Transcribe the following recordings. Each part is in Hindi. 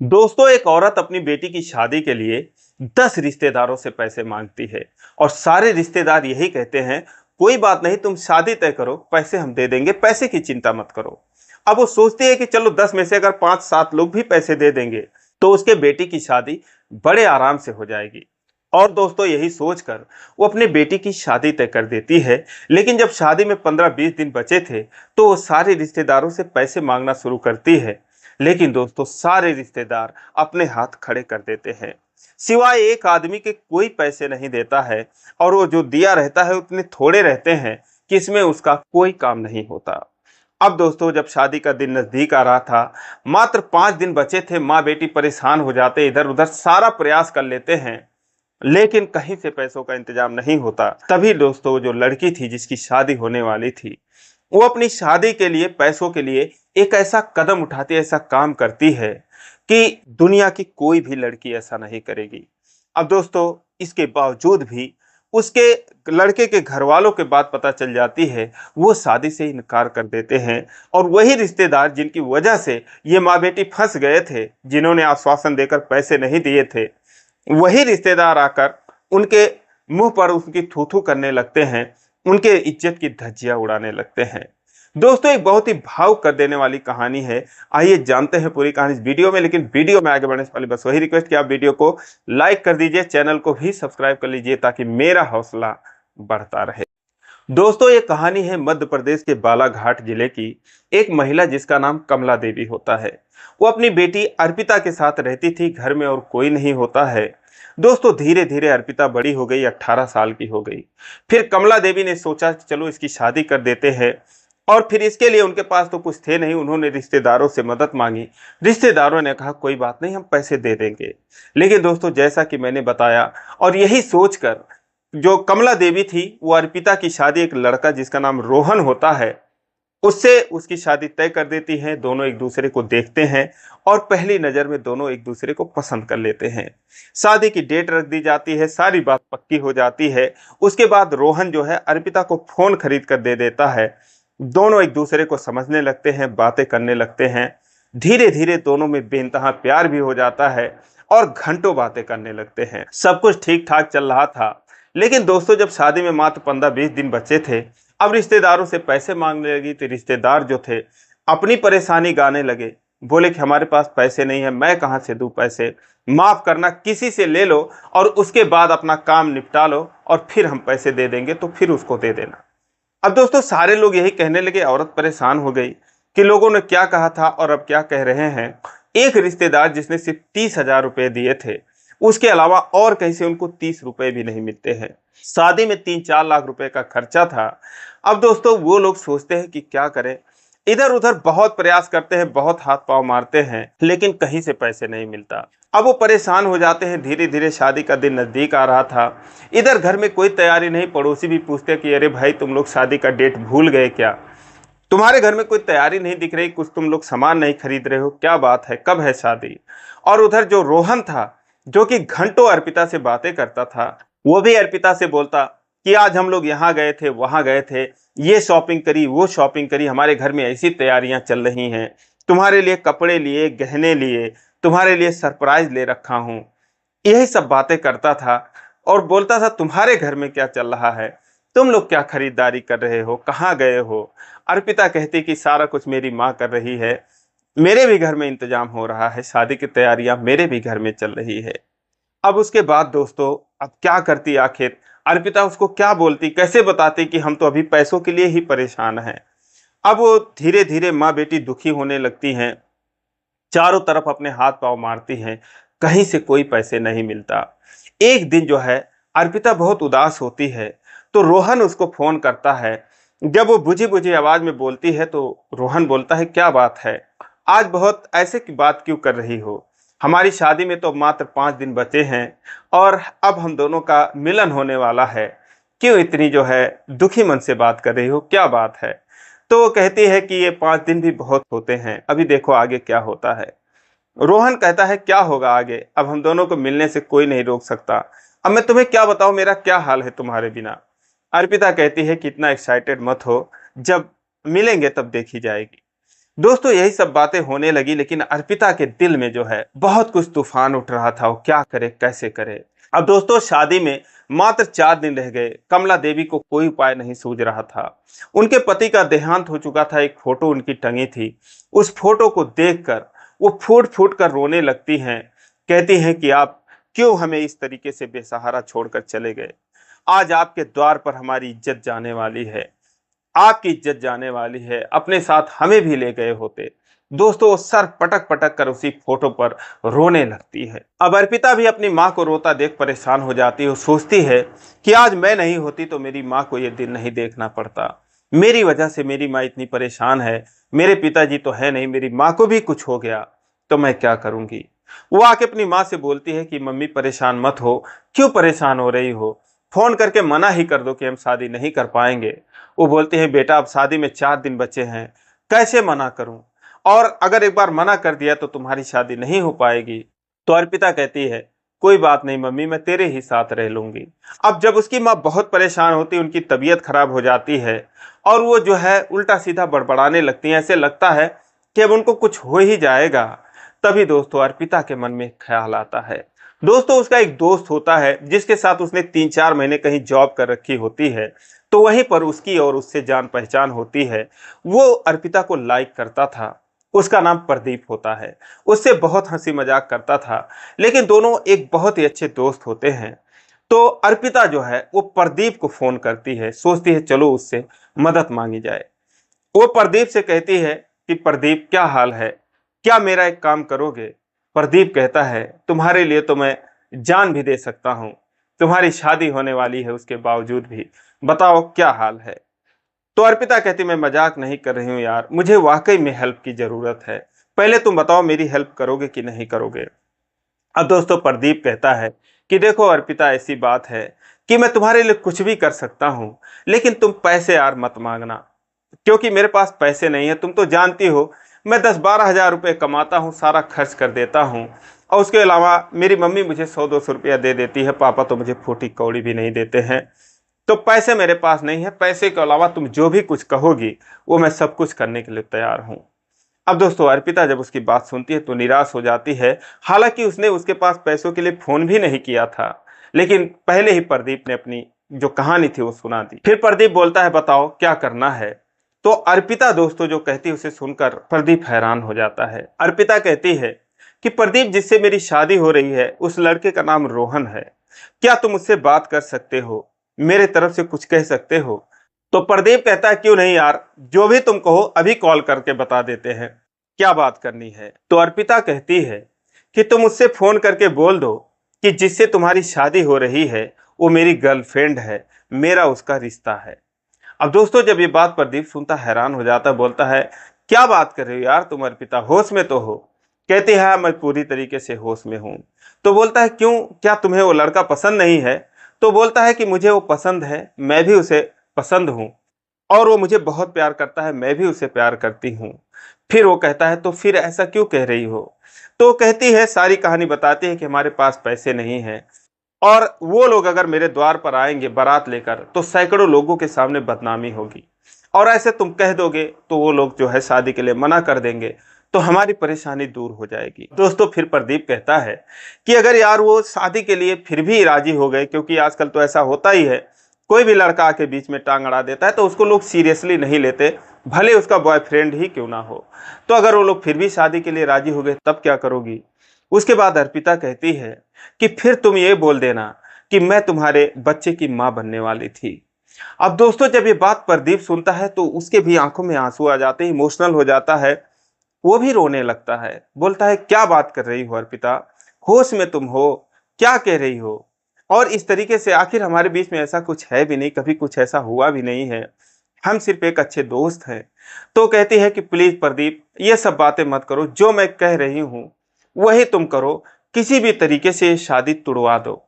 दोस्तों, एक औरत अपनी बेटी की शादी के लिए 10 रिश्तेदारों से पैसे मांगती है और सारे रिश्तेदार यही कहते हैं, कोई बात नहीं, तुम शादी तय करो, पैसे हम दे देंगे, पैसे की चिंता मत करो। अब वो सोचती है कि चलो 10 में से अगर 5-7 लोग भी पैसे दे देंगे तो उसके बेटी की शादी बड़े आराम से हो जाएगी। और दोस्तों, यही सोचकर वो अपने बेटी की शादी तय कर देती है। लेकिन जब शादी में 15-20 दिन बचे थे तो वो सारे रिश्तेदारों से पैसे मांगना शुरू करती है। लेकिन दोस्तों, सारे रिश्तेदार अपने हाथ खड़े कर देते हैं। सिवाय एक आदमी के कोई पैसे नहीं देता है और वो जो दिया रहता है उतने थोड़े रहते हैं कि इसमें उसका कोई काम नहीं होता। अब दोस्तों, जब शादी का दिन नजदीक आ रहा था, मात्र 5 दिन बचे थे, माँ बेटी परेशान हो जाते, इधर उधर सारा प्रयास कर लेते हैं, लेकिन कहीं से पैसों का इंतजाम नहीं होता। तभी दोस्तों, जो लड़की थी जिसकी शादी होने वाली थी, वो अपनी शादी के लिए, पैसों के लिए एक ऐसा कदम उठाती है, ऐसा काम करती है कि दुनिया की कोई भी लड़की ऐसा नहीं करेगी। अब दोस्तों, इसके बावजूद भी उसके लड़के के घर वालों के बात पता चल जाती है, वो शादी से इनकार कर देते हैं। और वही रिश्तेदार जिनकी वजह से ये माँ बेटी फंस गए थे, जिन्होंने आश्वासन देकर पैसे नहीं दिए थे, वही रिश्तेदार आकर उनके मुंह पर उनकी थू थू करने लगते हैं, उनके इज्जत की धज्जियां उड़ाने लगते हैं। दोस्तों, एक बहुत ही भावुक कर देने वाली कहानी है। आइए जानते हैं पूरी कहानी इस वीडियो में। लेकिन वीडियो में आगे बढ़ने से पहले बस वही रिक्वेस्ट कि आप वीडियो को लाइक कर दीजिए, चैनल को भी सब्सक्राइब कर लीजिए ताकि मेरा हौसला बढ़ता रहे। दोस्तों, ये कहानी है मध्य प्रदेश के बालाघाट जिले की एक महिला जिसका नाम कमला देवी होता है। वो अपनी बेटी अर्पिता के साथ रहती थी, घर में और कोई नहीं होता है। दोस्तों, धीरे धीरे अर्पिता बड़ी हो गई, 18 साल की हो गई। फिर कमला देवी ने सोचा कि चलो इसकी शादी कर देते हैं। और फिर इसके लिए उनके पास तो कुछ थे नहीं, उन्होंने रिश्तेदारों से मदद मांगी। रिश्तेदारों ने कहा कोई बात नहीं, हम पैसे दे देंगे। लेकिन दोस्तों, जैसा कि मैंने बताया, और यही सोचकर जो कमला देवी थी वो अर्पिता की शादी एक लड़का जिसका नाम रोहन होता है उससे उसकी शादी तय कर देती हैं। दोनों एक दूसरे को देखते हैं और पहली नजर में दोनों एक दूसरे को पसंद कर लेते हैं। शादी की डेट रख दी जाती है, सारी बात पक्की हो जाती है। उसके बाद रोहन जो है अर्पिता को फोन खरीद कर दे देता है। दोनों एक दूसरे को समझने लगते हैं, बातें करने लगते हैं। धीरे धीरे दोनों में बेइंतहा प्यार भी हो जाता है और घंटों बातें करने लगते हैं। सब कुछ ठीक ठाक चल रहा था। लेकिन दोस्तों, जब शादी में मात्र 15-20 दिन बचे थे, अब रिश्तेदारों से पैसे मांगने लगी तो रिश्तेदार जो थे अपनी परेशानी गाने लगे। बोले कि हमारे पास पैसे नहीं है, मैं कहां से दूं पैसे, माफ करना, किसी से ले लो और उसके बाद अपना काम निपटा लो और फिर हम पैसे दे देंगे, तो फिर उसको दे देना। अब दोस्तों, सारे लोग यही कहने लगे। औरत परेशान हो गई कि लोगों ने क्या कहा था और अब क्या कह रहे हैं। एक रिश्तेदार जिसने सिर्फ 30,000 रुपए दिए थे, उसके अलावा और कहीं से उनको 30 रुपए भी नहीं मिलते हैं। शादी में 3-4 लाख रुपए का खर्चा था। अब दोस्तों, वो लोग सोचते हैं कि क्या करें, इधर उधर बहुत प्रयास करते हैं, बहुत हाथ पांव मारते हैं, लेकिन कहीं से पैसे नहीं मिलता। अब वो परेशान हो जाते हैं। धीरे धीरे शादी का दिन नजदीक आ रहा था। इधर घर में कोई तैयारी नहीं। पड़ोसी भी पूछते कि अरे भाई, तुम लोग शादी का डेट भूल गए क्या? तुम्हारे घर में कोई तैयारी नहीं दिख रही, कुछ तुम लोग सामान नहीं खरीद रहे हो, क्या बात है, कब है शादी? और उधर जो रोहन था, जो कि घंटों अर्पिता से बातें करता था, वो भी अर्पिता से बोलता कि आज हम लोग यहाँ गए थे, वहां गए थे, ये शॉपिंग करी, वो शॉपिंग करी, हमारे घर में ऐसी तैयारियां चल रही हैं, तुम्हारे लिए कपड़े लिए, गहने लिए, तुम्हारे लिए सरप्राइज ले रखा हूं। यही सब बातें करता था और बोलता था तुम्हारे घर में क्या चल रहा है, तुम लोग क्या खरीदारी कर रहे हो, कहाँ गए हो? अर्पिता कहती कि सारा कुछ मेरी माँ कर रही है, मेरे भी घर में इंतजाम हो रहा है, शादी की तैयारियां मेरे भी घर में चल रही है। अब उसके बाद दोस्तों, अब क्या करती आखिर अर्पिता? उसको क्या बोलती, कैसे बताती कि हम तो अभी पैसों के लिए ही परेशान हैं? अब वो धीरे धीरे माँ बेटी दुखी होने लगती हैं, चारों तरफ अपने हाथ पांव मारती हैं, कहीं से कोई पैसे नहीं मिलता। एक दिन जो है अर्पिता बहुत उदास होती है तो रोहन उसको फोन करता है। जब वो बुझी बुझी आवाज में बोलती है तो रोहन बोलता है क्या बात है, आज बहुत ऐसे की बात क्यों कर रही हो? हमारी शादी में तो मात्र 5 दिन बचे हैं और अब हम दोनों का मिलन होने वाला है, क्यों इतनी जो है दुखी मन से बात कर रही हो, क्या बात है? तो वो कहती है कि ये 5 दिन भी बहुत होते हैं, अभी देखो आगे क्या होता है। रोहन कहता है क्या होगा आगे, अब हम दोनों को मिलने से कोई नहीं रोक सकता। अब मैं तुम्हें क्या बताऊं, मेरा क्या हाल है तुम्हारे बिना? अर्पिता कहती है कि इतना एक्साइटेड मत हो, जब मिलेंगे तब देखी जाएगी। दोस्तों यही सब बातें होने लगी, लेकिन अर्पिता के दिल में जो है बहुत कुछ तूफान उठ रहा था। वो क्या करे, कैसे करे। अब दोस्तों शादी में मात्र 4 दिन रह गए। कमला देवी को कोई उपाय नहीं सूझ रहा था। उनके पति का देहांत हो चुका था। एक फोटो उनकी टंगी थी। उस फोटो को देखकर वो फूट फूट कर रोने लगती हैं। कहती हैं कि आप क्यों हमें इस तरीके से बेसहारा छोड़कर चले गए। आज आपके द्वार पर हमारी इज्जत जाने वाली है। आपकी इज्जत जाने वाली है। अपने साथ हमें भी ले गए होते। दोस्तों वो सर पटक पटक कर उसी फोटो पर रोने लगती है। अब अर्पिता भी अपनी माँ को रोता देख परेशान हो जाती है। वो सोचती है कि आज मैं नहीं होती तो मेरी माँ को ये दिन नहीं देखना पड़ता। मेरी वजह से मेरी माँ इतनी परेशान है। मेरे पिताजी तो है नहीं, मेरी माँ को भी कुछ हो गया तो मैं क्या करूंगी। वो आके अपनी माँ से बोलती है कि मम्मी परेशान मत हो। क्यों परेशान हो रही हो, फोन करके मना ही कर दो कि हम शादी नहीं कर पाएंगे। वो बोलते हैं बेटा अब शादी में 4 दिन बचे हैं, कैसे मना करूं, और अगर एक बार मना कर दिया तो तुम्हारी शादी नहीं हो पाएगी। तो अर्पिता कहती है कोई बात नहीं मम्मी, मैं तेरे ही साथ रह लूंगी। अब जब उसकी माँ बहुत परेशान होती, उनकी तबीयत खराब हो जाती है और वो जो है उल्टा सीधा बड़बड़ाने लगती हैं। ऐसे लगता है कि अब उनको कुछ हो ही जाएगा। तभी दोस्तों अर्पिता के मन में एक ख्याल आता है। दोस्तों उसका एक दोस्त होता है जिसके साथ उसने 3-4 महीने कहीं जॉब कर रखी होती है। तो वहीं पर उसकी और उससे जान पहचान होती है। वो अर्पिता को लाइक करता था। उसका नाम प्रदीप होता है। उससे बहुत हंसी मजाक करता था। लेकिन दोनों एक बहुत ही अच्छे दोस्त होते हैं। तो अर्पिता जो है वो प्रदीप को फोन करती है। सोचती है चलो उससे मदद मांगी जाए। वो प्रदीप से कहती है कि प्रदीप क्या हाल है, क्या मेरा एक काम करोगे। प्रदीप कहता है तुम्हारे लिए तो मैं जान भी दे सकता हूँ। तुम्हारी शादी होने वाली है उसके बावजूद भी, बताओ क्या हाल है। तो अर्पिता कहती मैं मजाक नहीं कर रही हूँ यार, मुझे वाकई में हेल्प की जरूरत है। पहले तुम बताओ मेरी हेल्प करोगे कि नहीं करोगे। अब दोस्तों प्रदीप कहता है कि देखो अर्पिता ऐसी बात है कि मैं तुम्हारे लिए कुछ भी कर सकता हूँ, लेकिन तुम पैसे यार मत मांगना, क्योंकि मेरे पास पैसे नहीं है। तुम तो जानती हो मैं 10-12 हज़ार रुपये कमाता हूँ, सारा खर्च कर देता हूँ। और उसके अलावा मेरी मम्मी मुझे 100-200 रुपया दे देती है, पापा तो मुझे फूटी कौड़ी भी नहीं देते हैं। तो पैसे मेरे पास नहीं है। पैसे के अलावा तुम जो भी कुछ कहोगी वो मैं सब कुछ करने के लिए तैयार हूँ। अब दोस्तों अर्पिता जब उसकी बात सुनती है तो निराश हो जाती है। हालांकि उसने उसके पास पैसों के लिए फोन भी नहीं किया था, लेकिन पहले ही प्रदीप ने अपनी जो कहानी थी वो सुना दी। फिर प्रदीप बोलता है बताओ क्या करना है। तो अर्पिता दोस्तों जो कहती है उसे सुनकर प्रदीप हैरान हो जाता है। अर्पिता कहती है कि प्रदीप जिससे मेरी शादी हो रही है उस लड़के का नाम रोहन है। क्या तुम उससे बात कर सकते हो, मेरे तरफ से कुछ कह सकते हो। तो प्रदीप कहता है क्यों नहीं यार, जो भी तुम कहो अभी कॉल करके बता देते हैं, क्या बात करनी है। तो अर्पिता कहती है कि तुम उससे फोन करके बोल दो कि जिससे तुम्हारी शादी हो रही है वो मेरी गर्लफ्रेंड है, मेरा उसका रिश्ता है। अब दोस्तों जब ये बात प्रदीप सुनता हैरान हो जाता, बोलता है क्या बात कर रहे हो यार तुम अर्पिता, होश में तो हो। कहती है मैं पूरी तरीके से होश में हूँ। तो बोलता है क्यों, क्या तुम्हें वो लड़का पसंद नहीं है। तो बोलता है कि मुझे वो पसंद है, मैं भी उसे पसंद हूँ, और वो मुझे बहुत प्यार करता है, मैं भी उसे प्यार करती हूँ। फिर वो कहता है तो फिर ऐसा क्यों कह रही हो। तो कहती है सारी कहानी बताती है कि हमारे पास पैसे नहीं हैं, और वो लोग अगर मेरे द्वार पर आएंगे बारात लेकर तो सैकड़ों लोगों के सामने बदनामी होगी, और ऐसे तुम कह दोगे तो वो लोग जो है शादी के लिए मना कर देंगे, तो हमारी परेशानी दूर हो जाएगी। दोस्तों फिर प्रदीप कहता है कि अगर यार वो शादी के लिए फिर भी राजी हो गए, क्योंकि आजकल तो ऐसा होता ही है, कोई भी लड़का आके बीच में टांग अड़ा देता है तो उसको लोग सीरियसली नहीं लेते, भले उसका बॉयफ्रेंड ही क्यों ना हो। तो अगर वो लोग फिर भी शादी के लिए राजी हो गए तब क्या करोगी। उसके बाद अर्पिता कहती है कि फिर तुम ये बोल देना कि मैं तुम्हारे बच्चे की माँ बनने वाली थी। अब दोस्तों जब ये बात प्रदीप सुनता है तो उसके भी आंखों में आंसू आ जाते हैं, इमोशनल हो जाता है। वो भी रोने लगता है, बोलता है क्या बात कर रही हो अर्पिता, होश में तुम हो, क्या कह रही हो। और इस तरीके से आखिर हमारे बीच में ऐसा कुछ है भी नहीं, कभी कुछ ऐसा हुआ भी नहीं है, हम सिर्फ एक अच्छे दोस्त हैं। तो कहती है कि प्लीज प्रदीप ये सब बातें मत करो, जो मैं कह रही हूँ वही तुम करो, किसी भी तरीके से ये शादी तुड़वा दो।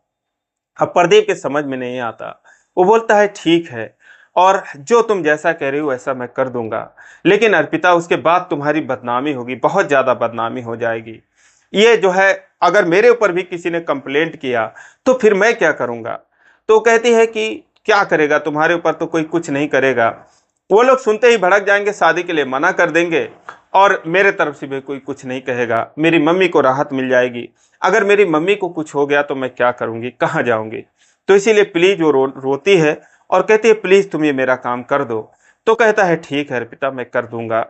अब प्रदीप के समझ में नहीं आता। वो बोलता है ठीक है, और जो तुम जैसा कह रही हो वैसा मैं कर दूंगा, लेकिन अर्पिता उसके बाद तुम्हारी बदनामी होगी, बहुत ज्यादा बदनामी हो जाएगी। ये जो है अगर मेरे ऊपर भी किसी ने कंप्लेंट किया तो फिर मैं क्या करूंगा। तो कहती है कि क्या करेगा, तुम्हारे ऊपर तो कोई कुछ नहीं करेगा। वो लोग सुनते ही भड़क जाएंगे, शादी के लिए मना कर देंगे, और मेरे तरफ से भी कोई कुछ नहीं कहेगा, मेरी मम्मी को राहत मिल जाएगी। अगर मेरी मम्मी को कुछ हो गया तो मैं क्या करूँगी, कहाँ जाऊँगी? तो इसीलिए प्लीज़ वो रोती है और कहती है प्लीज़ तुम ये मेरा काम कर दो। तो कहता है ठीक है अर्पिता, मैं कर दूंगा,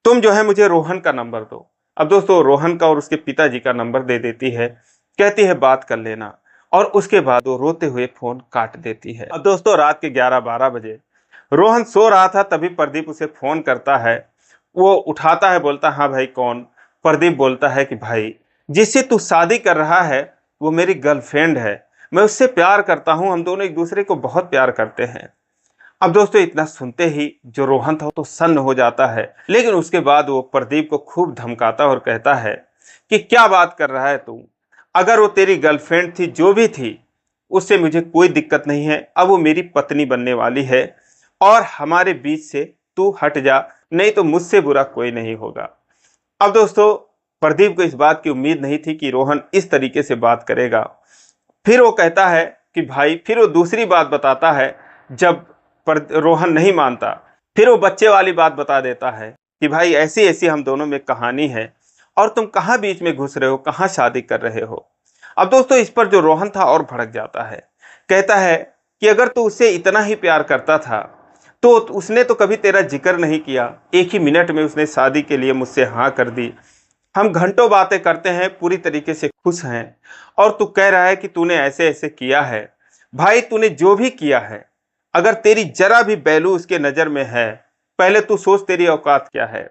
तुम जो है मुझे रोहन का नंबर दो। अब दोस्तों रोहन का और उसके पिताजी का नंबर दे देती है, कहती है बात कर लेना, और उसके बाद वो रोते हुए फोन काट देती है। अब दोस्तों रात के 11-12 बजे रोहन सो रहा था, तभी प्रदीप उसे फोन करता है। वो उठाता है, बोलता हाँ भाई कौन? प्रदीप बोलता है कि भाई जिससे तू शादी कर रहा है वो मेरी गर्लफ्रेंड है, मैं उससे प्यार करता हूँ, हम दोनों एक दूसरे को बहुत प्यार करते हैं। अब दोस्तों इतना सुनते ही जो रोहन था वो तो सन्न हो जाता है, लेकिन उसके बाद वो प्रदीप को खूब धमकाता और कहता है कि क्या बात कर रहा है तू? अगर वो तेरी गर्लफ्रेंड थी, जो भी थी, उससे मुझे कोई दिक्कत नहीं है, अब वो मेरी पत्नी बनने वाली है और हमारे बीच से तू हट जा, नहीं तो मुझसे बुरा कोई नहीं होगा। अब दोस्तों प्रदीप को इस बात की उम्मीद नहीं थी कि रोहन इस तरीके से बात करेगा। फिर वो कहता है कि भाई, फिर वो दूसरी बात बताता है। जब पर रोहन नहीं मानता, फिर वो बच्चे वाली बात बता देता है कि भाई ऐसी ऐसी हम दोनों में कहानी है और तुम कहाँ बीच में घुस रहे हो, कहाँ शादी कर रहे हो। अब दोस्तों इस पर जो रोहन था और भड़क जाता है, कहता है कि अगर तू उससे इतना ही प्यार करता था तो उसने तो कभी तेरा जिक्र नहीं किया, एक ही मिनट में उसने शादी के लिए मुझसे हाँ कर दी, हम घंटों बातें करते हैं, पूरी तरीके से खुश हैं, और तू कह रहा है कि तूने ऐसे ऐसे किया है। भाई तूने जो भी किया है, अगर तेरी जरा भी बैलू उसके नजर में है, पहले तू सोच तेरी औकात क्या है।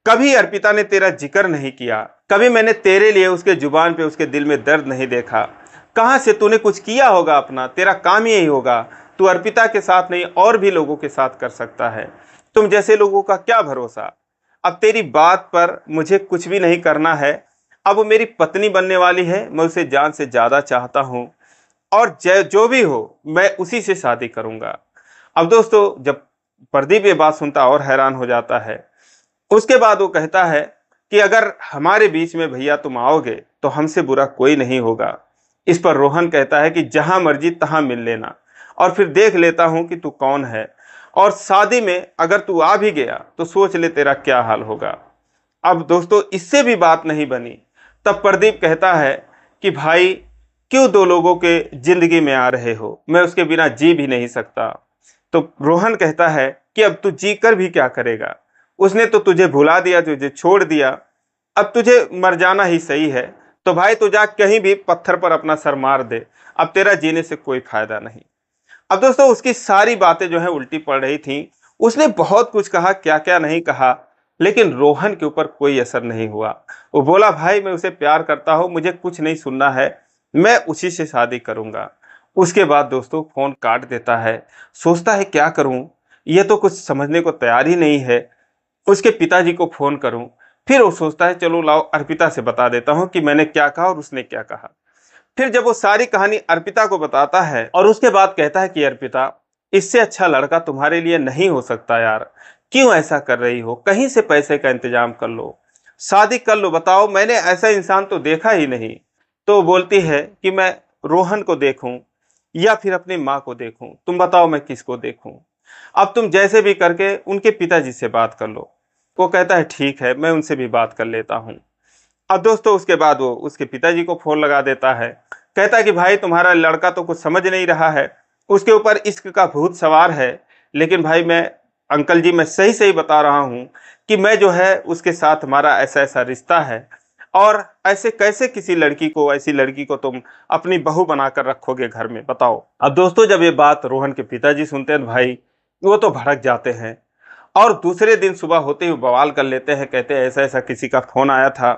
कभी अर्पिता ने तेरा जिक्र नहीं किया, कभी मैंने तेरे लिए उसके जुबान पे उसके दिल में दर्द नहीं देखा। कहां से तूने कुछ किया होगा अपना, तेरा काम यही होगा। तू अर्पिता के साथ नहीं और भी लोगों के साथ कर सकता है, तुम जैसे लोगों का क्या भरोसा। अब तेरी बात पर मुझे कुछ भी नहीं करना है, अब वो मेरी पत्नी बनने वाली है, मैं उसे जान से ज्यादा चाहता हूँ और जो भी हो मैं उसी से शादी करूंगा। अब दोस्तों जब प्रदीप ये बात सुनता और हैरान हो जाता है। उसके बाद वो कहता है कि अगर हमारे बीच में भैया तुम आओगे तो हमसे बुरा कोई नहीं होगा। इस पर रोहन कहता है कि जहां मर्जी तहां मिल लेना और फिर देख लेता हूं कि तू कौन है, और शादी में अगर तू आ भी गया तो सोच ले तेरा क्या हाल होगा। अब दोस्तों इससे भी बात नहीं बनी, तब प्रदीप कहता है कि भाई क्यों दो लोगों के जिंदगी में आ रहे हो, मैं उसके बिना जी भी नहीं सकता। तो रोहन कहता है कि अब तू जी कर भी क्या करेगा, उसने तो तुझे भुला दिया, तुझे छोड़ दिया, अब तुझे मर जाना ही सही है। तो भाई तू जा कहीं भी पत्थर पर अपना सर मार दे, अब तेरा जीने से कोई फायदा नहीं। अब दोस्तों उसकी सारी बातें जो है उल्टी पड़ रही थी, उसने बहुत कुछ कहा, क्या क्या नहीं कहा, लेकिन रोहन के ऊपर कोई असर नहीं हुआ। वो बोला भाई मैं उसे प्यार करता हूँ, मुझे कुछ नहीं सुनना है, मैं उसी से शादी करूंगा। उसके बाद दोस्तों फोन काट देता है, सोचता है क्या करूं, ये तो कुछ समझने को तैयार ही नहीं है। उसके पिताजी को फोन करूं, फिर वो सोचता है चलो लाओ अर्पिता से बता देता हूं कि मैंने क्या कहा और उसने क्या कहा। फिर जब वो सारी कहानी अर्पिता को बताता है और उसके बाद कहता है कि अर्पिता इससे अच्छा लड़का तुम्हारे लिए नहीं हो सकता यार, क्यों ऐसा कर रही हो, कहीं से पैसे का इंतजाम कर लो, शादी कर लो, बताओ मैंने ऐसा इंसान तो देखा ही नहीं। तो वो बोलती है कि मैं रोहन को देखूं या फिर अपनी माँ को देखूं, तुम बताओ मैं किसको देखूं। अब तुम जैसे भी करके उनके पिताजी से बात कर लो। वो कहता है ठीक है मैं उनसे भी बात कर लेता हूँ। अब दोस्तों उसके बाद वो उसके पिताजी को फोन लगा देता है, कहता है कि भाई तुम्हारा लड़का तो कुछ समझ नहीं रहा है, उसके ऊपर इश्क का भूत सवार है। लेकिन भाई मैं, अंकल जी मैं सही सही बता रहा हूँ कि मैं जो है उसके साथ हमारा ऐसा ऐसा रिश्ता है, और ऐसे कैसे किसी लड़की को, ऐसी लड़की को तुम अपनी बहू बनाकर रखोगे घर में, बताओ। अब दोस्तों जब ये बात रोहन के पिताजी सुनते हैं भाई वो तो भड़क जाते हैं और दूसरे दिन सुबह होते ही बवाल कर लेते हैं, कहते हैं ऐसा ऐसा किसी का फोन आया था,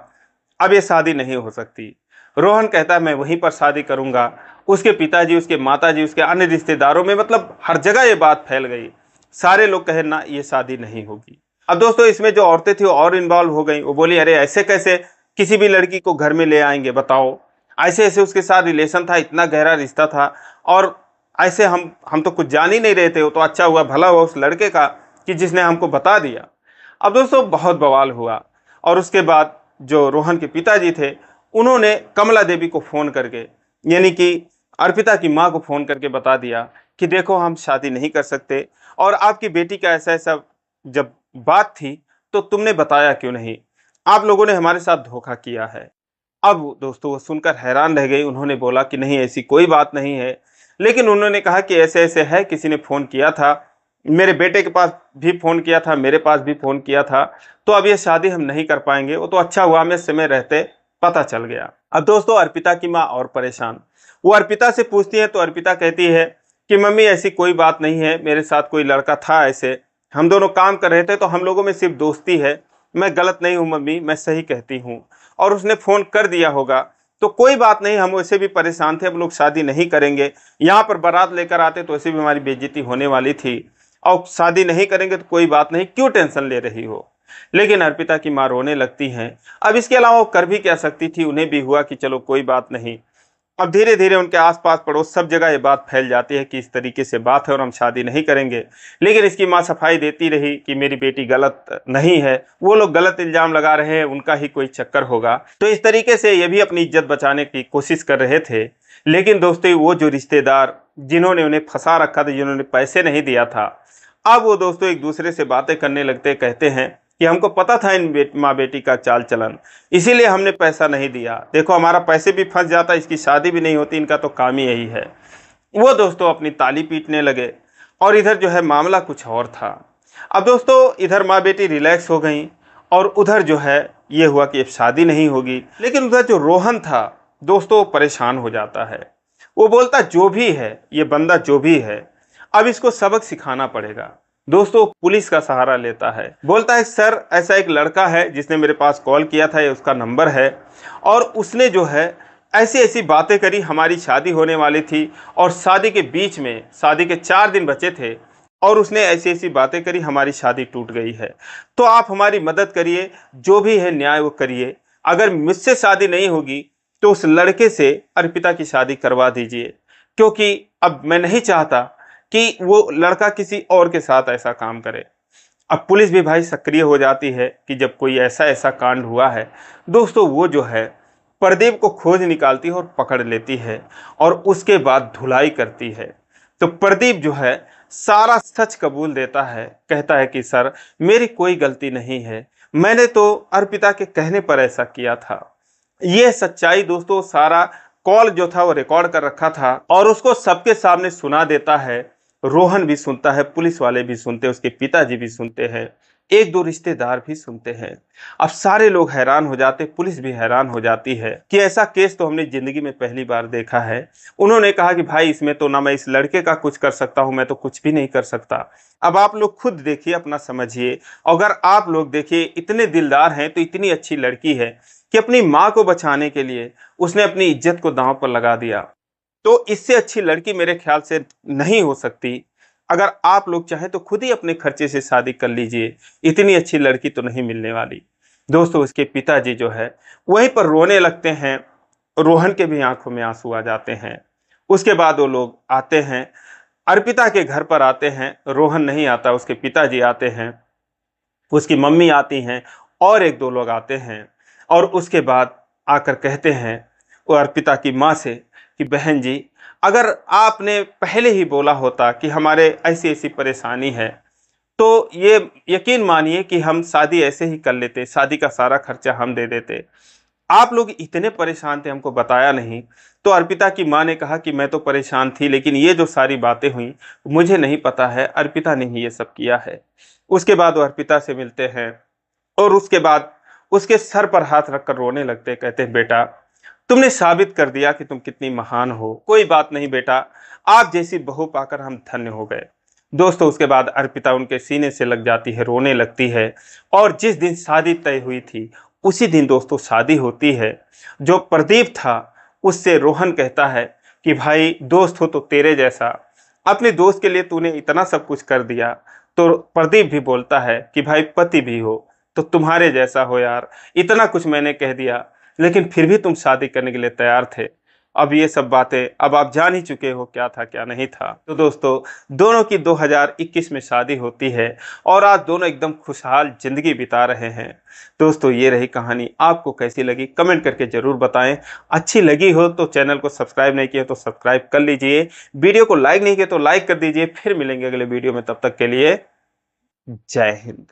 अब ये शादी नहीं हो सकती। रोहन कहता है मैं वहीं पर शादी करूंगा। उसके पिताजी, उसके माताजी, उसके अन्य रिश्तेदारों में, मतलब हर जगह ये बात फैल गई, सारे लोग कहे ना ये शादी नहीं होगी। अब दोस्तों इसमें जो औरतें थी वो और इन्वॉल्व हो गई, वो बोली अरे ऐसे कैसे किसी भी लड़की को घर में ले आएंगे, बताओ ऐसे ऐसे उसके साथ रिलेशन था, इतना गहरा रिश्ता था, और ऐसे हम तो कुछ जान ही नहीं रहे थे, वो तो अच्छा हुआ भला हुआ उस लड़के का कि जिसने हमको बता दिया। अब दोस्तों बहुत बवाल हुआ, और उसके बाद जो रोहन के पिताजी थे उन्होंने कमला देवी को फ़ोन करके, यानी कि अर्पिता की माँ को फ़ोन करके बता दिया कि देखो हम शादी नहीं कर सकते, और आपकी बेटी का ऐसा ऐसा जब बात थी तो तुमने बताया क्यों नहीं? आप लोगों ने हमारे साथ धोखा किया है। अब दोस्तों वो सुनकर हैरान रह गई। उन्होंने बोला कि नहीं, ऐसी कोई बात नहीं है। लेकिन उन्होंने कहा कि ऐसे-ऐसे है, किसी ने फ़ोन किया था, मेरे बेटे के पास भी फ़ोन किया था, मेरे पास भी फ़ोन किया था, तो अब ये शादी हम नहीं कर पाएँगे। वो तो अच्छा हुआ हमें समय रहते पता चल गया। अब दोस्तों अर्पिता की माँ और परेशान। वो अर्पिता से पूछती है तो अर्पिता कहती है कि मम्मी ऐसी कोई बात नहीं है, मेरे साथ कोई लड़का था ऐसे, हम दोनों काम कर रहे थे तो हम लोगों में सिर्फ़ दोस्ती है। मैं गलत नहीं हूँ मम्मी, मैं सही कहती हूँ। और उसने फ़ोन कर दिया होगा, तो कोई बात नहीं, हम वैसे भी परेशान थे, हम लोग शादी नहीं करेंगे। यहाँ पर बारात लेकर आते तो वैसे भी हमारी बेइज्जती होने वाली थी, और शादी नहीं करेंगे तो कोई बात नहीं, क्यों टेंशन ले रही हो? लेकिन अर्पिता की माँ रोने लगती हैं। अब इसके अलावा वो कर भी क्या सकती थी? उन्हें भी हुआ कि चलो कोई बात नहीं। अब धीरे-धीरे उनके आस-पास पड़ोस सब जगह ये बात फैल जाती है कि इस तरीके से बात है और हम शादी नहीं करेंगे। लेकिन इसकी माँ सफाई देती रही कि मेरी बेटी गलत नहीं है, वो लोग गलत इल्ज़ाम लगा रहे हैं, उनका ही कोई चक्कर होगा। तो इस तरीके से ये भी अपनी इज़्ज़त बचाने की कोशिश कर रहे थे। लेकिन दोस्तों वो जो रिश्तेदार जिन्होंने उन्हें फँसा रखा था, जिन्होंने पैसे नहीं दिया था, अब वो दोस्तों एक-दूसरे से बातें करने लगते, कहते हैं कि हमको पता था इन माँ-बेटी का चाल-चलन, इसीलिए हमने पैसा नहीं दिया। देखो हमारा पैसे भी फँस जाता, इसकी शादी भी नहीं होती, इनका तो काम ही यही है। वो दोस्तों अपनी ताली पीटने लगे और इधर जो है मामला कुछ और था। अब दोस्तों इधर माँ-बेटी रिलैक्स हो गईं और उधर जो है ये हुआ कि अब शादी नहीं होगी। लेकिन उधर जो रोहन था दोस्तों वो परेशान हो जाता है। वो बोलता जो भी है, ये बंदा जो भी है, अब इसको सबक सिखाना पड़ेगा। दोस्तों पुलिस का सहारा लेता है, बोलता है सर ऐसा एक लड़का है जिसने मेरे पास कॉल किया था, ये उसका नंबर है, और उसने जो है ऐसी ऐसी बातें करी, हमारी शादी होने वाली थी और शादी के बीच में शादी के 4 दिन बचे थे और उसने ऐसी ऐसी बातें करी, हमारी शादी टूट गई है। तो आप हमारी मदद करिए, जो भी है न्याय वो करिए। अगर मुझसे शादी नहीं होगी तो उस लड़के से अर्पिता की शादी करवा दीजिए, क्योंकि अब मैं नहीं चाहता कि वो लड़का किसी और के साथ ऐसा काम करे। अब पुलिस भी भाई सक्रिय हो जाती है कि जब कोई ऐसा ऐसा कांड हुआ है, दोस्तों वो जो है प्रदीप को खोज निकालती है और पकड़ लेती है और उसके बाद धुलाई करती है। तो प्रदीप जो है सारा सच कबूल देता है, कहता है कि सर मेरी कोई गलती नहीं है, मैंने तो अर्पिता के कहने पर ऐसा किया था। ये सच्चाई दोस्तों सारा कॉल जो था वो रिकॉर्ड कर रखा था और उसको सबके सामने सुना देता है। रोहन भी सुनता है, पुलिस वाले भी सुनते हैं, उसके पिताजी भी सुनते हैं, एक दो रिश्तेदार भी सुनते हैं। अब सारे लोग हैरान हो जाते, पुलिस भी हैरान हो जाती है कि ऐसा केस तो हमने जिंदगी में पहली बार देखा है। उन्होंने कहा कि भाई इसमें तो ना मैं इस लड़के का कुछ कर सकता हूं, मैं तो कुछ भी नहीं कर सकता। अब आप लोग खुद देखिए, अपना समझिए। अगर आप लोग देखिए इतने दिलदार हैं तो इतनी अच्छी लड़की है कि अपनी माँ को बचाने के लिए उसने अपनी इज्जत को दांव पर लगा दिया। तो इससे अच्छी लड़की मेरे ख्याल से नहीं हो सकती। अगर आप लोग चाहें तो खुद ही अपने खर्चे से शादी कर लीजिए, इतनी अच्छी लड़की तो नहीं मिलने वाली। दोस्तों उसके पिताजी जो है वहीं पर रोने लगते हैं, रोहन के भी आंखों में आंसू आ जाते हैं। उसके बाद वो लोग आते हैं, अर्पिता के घर पर आते हैं। रोहन नहीं आता, उसके पिताजी आते हैं, उसकी मम्मी आती हैं और एक दो लोग आते हैं। और उसके बाद आकर कहते हैं वो अर्पिता की माँ से कि बहन जी अगर आपने पहले ही बोला होता कि हमारे ऐसी ऐसी परेशानी है, तो ये यकीन मानिए कि हम शादी ऐसे ही कर लेते, शादी का सारा खर्चा हम दे देते। आप लोग इतने परेशान थे, हमको बताया नहीं। तो अर्पिता की माँ ने कहा कि मैं तो परेशान थी, लेकिन ये जो सारी बातें हुई मुझे नहीं पता है, अर्पिता ने ही ये सब किया है। उसके बाद वो अर्पिता से मिलते हैं और उसके बाद उसके सर पर हाथ रखकर रोने लगते, कहते हैं बेटा तुमने साबित कर दिया कि तुम कितनी महान हो। कोई बात नहीं बेटा, आप जैसी बहू पाकर हम धन्य हो गए। दोस्तों उसके बाद अर्पिता उनके सीने से लग जाती है, रोने लगती है। और जिस दिन शादी तय हुई थी उसी दिन दोस्तों शादी होती है। जो प्रदीप था उससे रोहन कहता है कि भाई दोस्त हो तो तेरे जैसा, अपने दोस्त के लिए तूने इतना सब कुछ कर दिया। तो प्रदीप भी बोलता है कि भाई पति भी हो तो तुम्हारे जैसा हो यार, इतना कुछ मैंने कह दिया लेकिन फिर भी तुम शादी करने के लिए तैयार थे। अब ये सब बातें अब आप जान ही चुके हो क्या था क्या नहीं था। तो दोस्तों दोनों की 2021 में शादी होती है और आज दोनों एकदम खुशहाल जिंदगी बिता रहे हैं। दोस्तों ये रही कहानी, आपको कैसी लगी कमेंट करके जरूर बताएं। अच्छी लगी हो तो चैनल को सब्सक्राइब नहीं किया तो सब्सक्राइब कर लीजिए, वीडियो को लाइक नहीं किया तो लाइक कर दीजिए। फिर मिलेंगे अगले वीडियो में, तब तक के लिए जय हिंद।